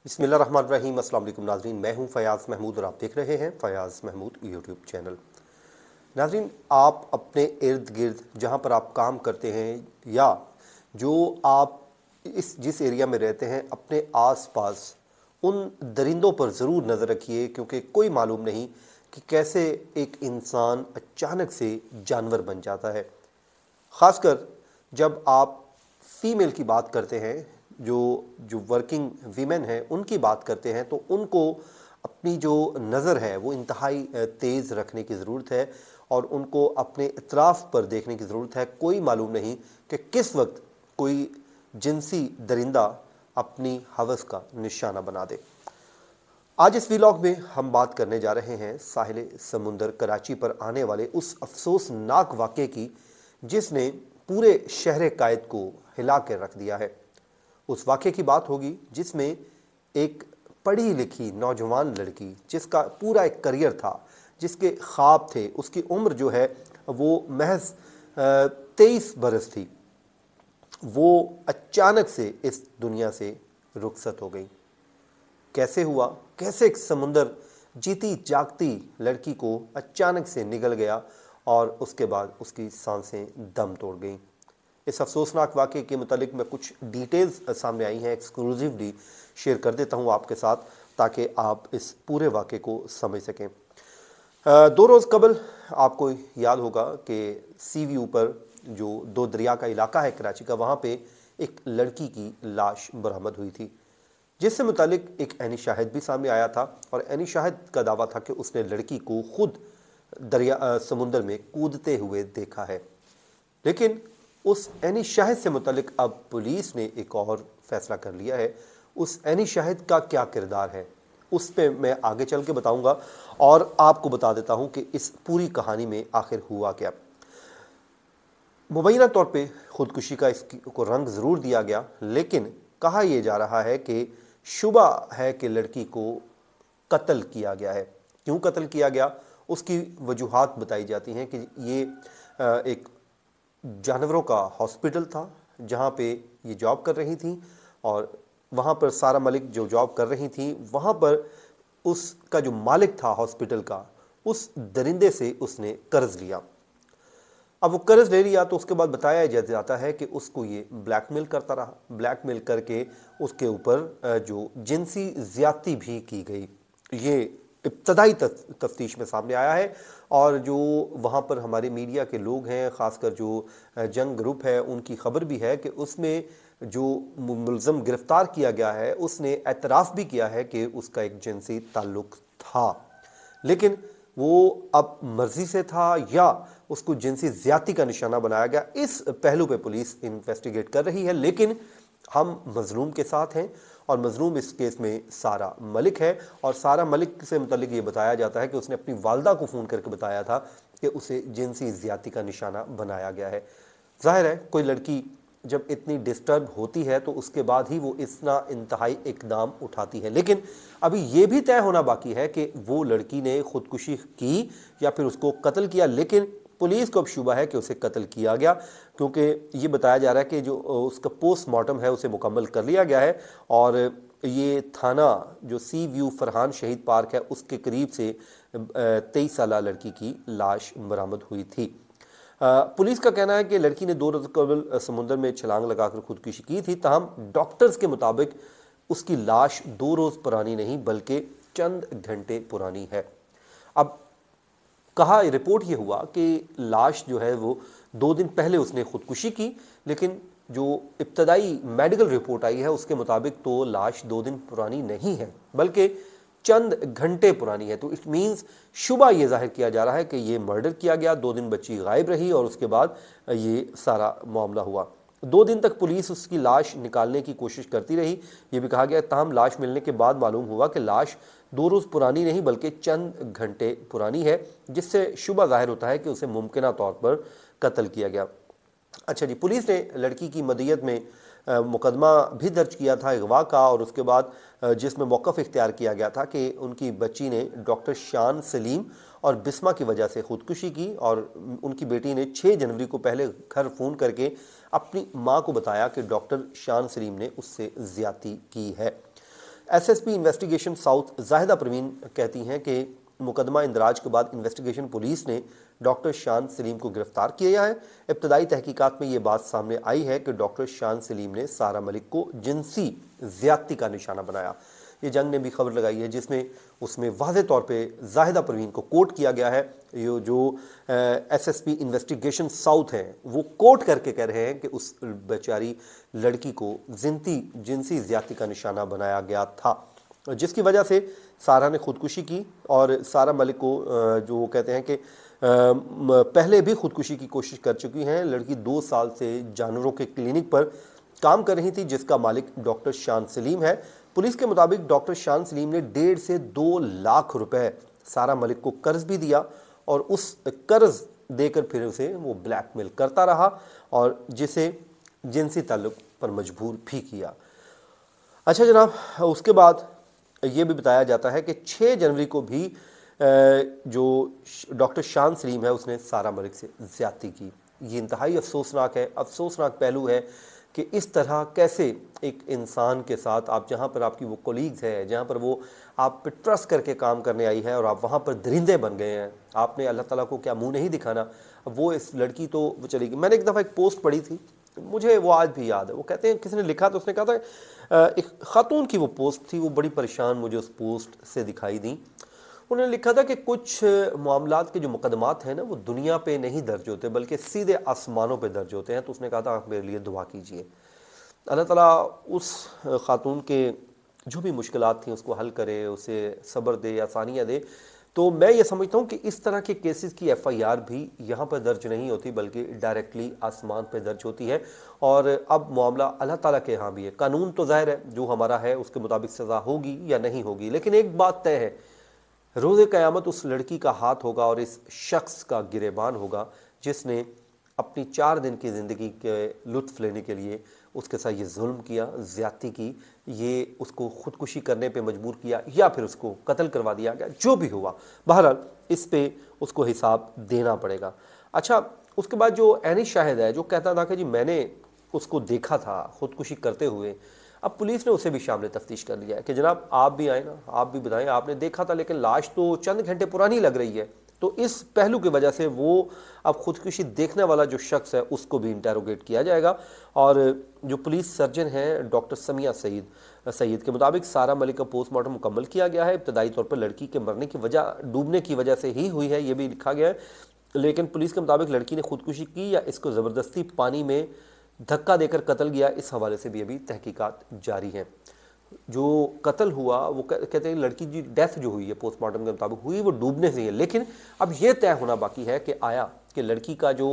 बिस्मिल्लाहिर्रहमानिर्रहीम। अस्सलाम वालेकुम नाज़रीन, मैं हूं फ़याज़ महमूद और आप देख रहे हैं फ़याज़ महमूद यूट्यूब चैनल। नाज़रीन, आप अपने इर्द गिर्द जहां पर आप काम करते हैं या जो आप जिस एरिया में रहते हैं, अपने आस-पास उन दरिंदों पर ज़रूर नज़र रखिए, क्योंकि कोई मालूम नहीं कि कैसे एक इंसान अचानक से जानवर बन जाता है। ख़ासकर जब आप फ़ीमेल की बात करते हैं, जो जो वर्किंग वीमेन हैं उनकी बात करते हैं, तो उनको अपनी जो नज़र है वो इंतहाई तेज़ रखने की ज़रूरत है और उनको अपने इतराफ़ पर देखने की ज़रूरत है। कोई मालूम नहीं कि किस वक्त कोई जिनसी दरिंदा अपनी हवस का निशाना बना दे। आज इस व्लॉग में हम बात करने जा रहे हैं साहिल समुंदर कराची पर आने वाले उस अफसोसनाक वाक़े की, जिसने पूरे शहर कायद को हिला कर रख दिया है। उस वाक़े की बात होगी जिसमें एक पढ़ी लिखी नौजवान लड़की, जिसका पूरा एक करियर था, जिसके ख्वाब थे, उसकी उम्र जो है वो महज 23 बरस थी, वो अचानक से इस दुनिया से रुखसत हो गई। कैसे हुआ, कैसे एक समुंदर जीती जागती लड़की को अचानक से निगल गया और उसके बाद उसकी सांसें दम तोड़ गईं। इस अफसोसनाक वाक़े के मुतालिक मैं कुछ डिटेल्स सामने आई हैं, एक्सक्लूसिवली शेयर कर देता हूं आपके साथ, ताकि आप इस पूरे वाक़े को समझ सकें। 2 रोज़ कबल आपको याद होगा कि सी व्यू पर जो दो दरिया का इलाका है कराची का, वहाँ पे एक लड़की की लाश बरामद हुई थी, जिससे मुतालिक एक एनी शाहिद भी सामने आया था और एनी शाहिद का दावा था कि उसने लड़की को खुद समुंदर में कूदते हुए देखा है। लेकिन उस एनी शाहिद से मुतालिक अब पुलिस ने एक और फैसला कर लिया है। उस एनी शाहिद का क्या किरदार है, उस पर मैं आगे चल के बताऊंगा और आपको बता देता हूं कि इस पूरी कहानी में आखिर हुआ क्या। मुबैना तौर पे खुदकुशी का इसको रंग ज़रूर दिया गया, लेकिन कहा यह जा रहा है कि शुबा है कि लड़की को कत्ल किया गया है। क्यों कत्ल किया गया, उसकी वजूहात बताई जाती हैं कि ये एक जानवरों का हॉस्पिटल था जहाँ पे ये जॉब कर रही थी और वहाँ पर सारा मलिक जो जॉब कर रही थी, वहाँ पर उसका जो मालिक था हॉस्पिटल का, उस दरिंदे से उसने कर्ज लिया। अब वो कर्ज ले लिया तो उसके बाद बताया जाता है कि उसको ये ब्लैकमेल करता रहा, ब्लैकमेल करके उसके ऊपर जो जिनसी ज़्यादती भी की गई। ये इब्तदाई तफ्तीश में सामने आया है और जो वहाँ पर हमारे मीडिया के लोग हैं, ख़ासकर जो जंग ग्रुप है, उनकी खबर भी है कि उसमें जो मुलज़म गिरफ़्तार किया गया है उसने एतराफ़ भी किया है कि उसका एक जिनसी ताल्लुक़ था। लेकिन वो अब मर्जी से था या उसको जिनसी ज़्यादती का निशाना बनाया गया, इस पहलू पे पुलिस इन्वेस्टिगेट कर रही है। लेकिन हम मजलूम के साथ हैं और मजलूम इस केस में सारा मलिक है और सारा मलिक से मुतल्लिक ये बताया जाता है कि उसने अपनी वालदा को फ़ोन करके बताया था कि उसे जिनसी ज़्यादती का निशाना बनाया गया है। ज़ाहिर है कोई लड़की जब इतनी डिस्टर्ब होती है तो उसके बाद ही वो इतना इंतहाई इकदाम उठाती है। लेकिन अभी ये भी तय होना बाकी है कि वो लड़की ने खुदकुशी की या फिर उसको कत्ल किया। लेकिन पुलिस को अब शुबा है कि उसे कत्ल किया गया, क्योंकि ये बताया जा रहा है कि जो उसका पोस्टमार्टम है उसे मुकम्मल कर लिया गया है और ये थाना जो सी व्यू फरहान शहीद पार्क है उसके करीब से 23 साला लड़की की लाश बरामद हुई थी। पुलिस का कहना है कि लड़की ने 2 रोज़ कबल समुंदर में छलांग लगाकर खुदकुशी की थी। ताहम डॉक्टर्स के मुताबिक उसकी लाश 2 रोज़ पुरानी नहीं बल्कि चंद घंटे पुरानी है। अब कहा रिपोर्ट ये हुआ कि लाश जो है वो 2 दिन पहले उसने खुदकुशी की, लेकिन जो इब्तदाई मेडिकल रिपोर्ट आई है उसके मुताबिक तो लाश 2 दिन पुरानी नहीं है बल्कि चंद घंटे पुरानी है। तो इट मीन्स शुबा ये जाहिर किया जा रहा है कि ये मर्डर किया गया, 2 दिन बच्ची गायब रही और उसके बाद ये सारा मामला हुआ। 2 दिन तक पुलिस उसकी लाश निकालने की कोशिश करती रही, ये भी कहा गया। ताहम लाश मिलने के बाद मालूम हुआ कि लाश 2 रोज़ पुरानी नहीं बल्कि चंद घंटे पुरानी है, जिससे शुबा जाहिर होता है कि उसे मुमकिना तौर पर कत्ल किया गया। अच्छा जी, पुलिस ने लड़की की मदीयत में मुकदमा भी दर्ज किया था अगवा का और उसके बाद जिसमें मौक़िफ़ इख्तियार किया गया था कि उनकी बच्ची ने डॉक्टर शान सलीम और बिस्मा की वजह से खुदकुशी की और उनकी बेटी ने 6 जनवरी को पहले घर फ़ोन करके अपनी मां को बताया कि डॉक्टर शान सलीम ने उससे ज़्यादती की है। SSP investigation south Zahida Parveen कहती हैं कि मुकदमा इंदराज के बाद इन्वेस्टिगेशन पुलिस ने डॉक्टर शान सलीम को गिरफ्तार किया है। इब्तदाई तहकीकात में ये बात सामने आई है कि डॉक्टर शान सलीम ने सारा मलिक को जिनसी ज्यादती का निशाना बनाया। ये जंग ने भी खबर लगाई है जिसमें उसमें वाज़े तौर पे जाहिदा परवीन को कोट किया गया है। ये जो एसएसपी इन्वेस्टिगेशन साउथ है वो कोट करके कह रहे हैं कि उस बेचारी लड़की को जिनसी ज्यादती का निशाना बनाया गया था, जिसकी वजह से सारा ने खुदकुशी की। और सारा मलिक को जो वो कहते हैं कि पहले भी खुदकुशी की कोशिश कर चुकी हैं। लड़की 2 साल से जानवरों के क्लिनिक पर काम कर रही थी जिसका मालिक डॉक्टर शान सलीम है। पुलिस के मुताबिक डॉक्टर शान सलीम ने 1.5 से 2 लाख रुपए सारा मलिक को कर्ज भी दिया और उस कर्ज देकर फिर उसे वो ब्लैकमेल करता रहा और जिसे जिनसी ताल्लुक पर मजबूर भी किया। अच्छा जनाब, उसके बाद ये भी बताया जाता है कि 6 जनवरी को भी जो डॉक्टर शान सलीम है उसने सारा मलिक से ज्यादती की। ये इंतहाई अफसोसनाक है। अफसोसनाक पहलू है कि इस तरह कैसे एक इंसान के साथ आप, जहाँ पर आपकी वो कोलीग्स है, जहाँ पर वो आप पे ट्रस्ट करके काम करने आई है और आप वहाँ पर दरिंदे बन गए हैं। आपने अल्लाह ताला को क्या मुंह नहीं दिखाना। वो इस लड़की तो वो चली गई। मैंने एक दफ़ा एक पोस्ट पढ़ी थी, मुझे वो आज भी याद है। वो कहते हैं किसी ने लिखा तो उसने कहा था, एक खातून की वो पोस्ट थी, वो बड़ी परेशान मुझे उस पोस्ट से दिखाई दी। उन्होंने लिखा था कि कुछ मामलात के जो मुकदमात हैं ना वो दुनिया पे नहीं दर्ज होते बल्कि सीधे आसमानों पे दर्ज होते हैं। तो उसने कहा था आप मेरे लिए दुआ कीजिए, अल्लाह ताला उस खातून के जो भी मुश्किलात थी उसको हल करे, उसे सब्र दे, आसानियाँ दे। तो मैं ये समझता हूँ कि इस तरह के केसेस की FIR भी यहाँ पर दर्ज नहीं होती बल्कि डायरेक्टली आसमान पर दर्ज होती है। और अब मामला अल्लाह ताला के यहाँ भी है। कानून तो ज़ाहिर है जो हमारा है उसके मुताबिक सज़ा होगी या नहीं होगी, लेकिन एक बात तय है, रोज़े क़यामत उस लड़की का हाथ होगा और इस शख्स का गिरेबान होगा जिसने अपनी 4 दिन की ज़िंदगी के लुत्फ़ लेने के लिए उसके साथ ये जुल्म किया, ज़्यादती की, ये उसको ख़ुदकुशी करने पे मजबूर किया या फिर उसको कत्ल करवा दिया गया। जो भी हुआ बहरहाल इस पे उसको हिसाब देना पड़ेगा। अच्छा, उसके बाद जो ऐनी शाहिद है जो कहता था कि जी मैंने उसको देखा था ख़ुदकुशी करते हुए, अब पुलिस ने उसे भी शामिल तफ्तीश कर लिया है कि जनाब आप भी आए ना, आप भी बताएं आपने देखा था, लेकिन लाश तो चंद घंटे पुरानी लग रही है। तो इस पहलू की वजह से वो अब खुदकुशी देखने वाला जो शख्स है उसको भी इंटेरोगेट किया जाएगा। और जो पुलिस सर्जन है डॉक्टर समिया सईद के मुताबिक सारा मलिक का पोस्टमार्टम मुकम्मल किया गया है। इब्तदाई तौर पर लड़की के मरने की वजह डूबने की वजह से ही हुई है, ये भी लिखा गया है। लेकिन पुलिस के मुताबिक लड़की ने खुदकुशी की या इसको ज़बरदस्ती पानी में धक्का देकर कत्ल गया, इस हवाले से भी अभी तहकीकात जारी हैं। जो कत्ल हुआ वो कहते हैं लड़की की डेथ जो हुई है पोस्टमार्टम के मुताबिक हुई वो डूबने से है। लेकिन अब ये तय होना बाकी है कि आया कि लड़की का जो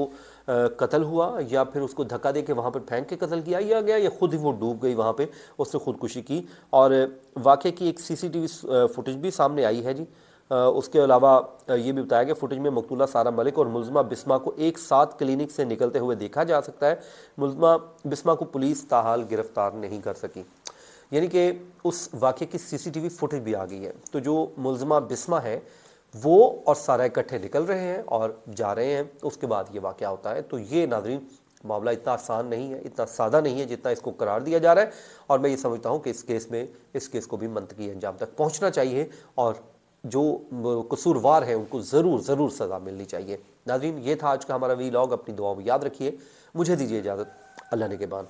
कत्ल हुआ या फिर उसको धक्का दे के वहाँ पर फेंक के कत्ल किया गया या खुद ही वो डूब गई वहाँ पे, उसने खुदकुशी की। और वाक़े की एक CCTV फुटेज भी सामने आई है जी। उसके अलावा ये भी बताया गया फुटेज में मकतूला सारा मलिक और मुल्ज़मा बिस्मा को एक साथ क्लिनिक से निकलते हुए देखा जा सकता है। मुल्ज़मा बिस्मा को पुलिस ताहाल गिरफ्तार नहीं कर सकी, यानी कि उस वाक़े की CCTV फुटेज भी आ गई है। तो जो मुल्ज़मा बिस्मा है वो और सारा इकट्ठे निकल रहे हैं और जा रहे हैं, उसके बाद ये वाक़या होता है। तो ये नाज़रीन मामला इतना आसान नहीं है, इतना सादा नहीं है जितना इसको करार दिया जा रहा है। और मैं ये समझता हूँ कि इस केस को भी मंतकी अंजाम तक पहुँचना चाहिए और जो कसूरवार है उनको ज़रूर सज़ा मिलनी चाहिए। नाज़रीन ये था आज का हमारा वीलॉग। अपनी दुआओं में याद रखिए। मुझे दीजिए इजाज़त। अल्लाह ने के बाद।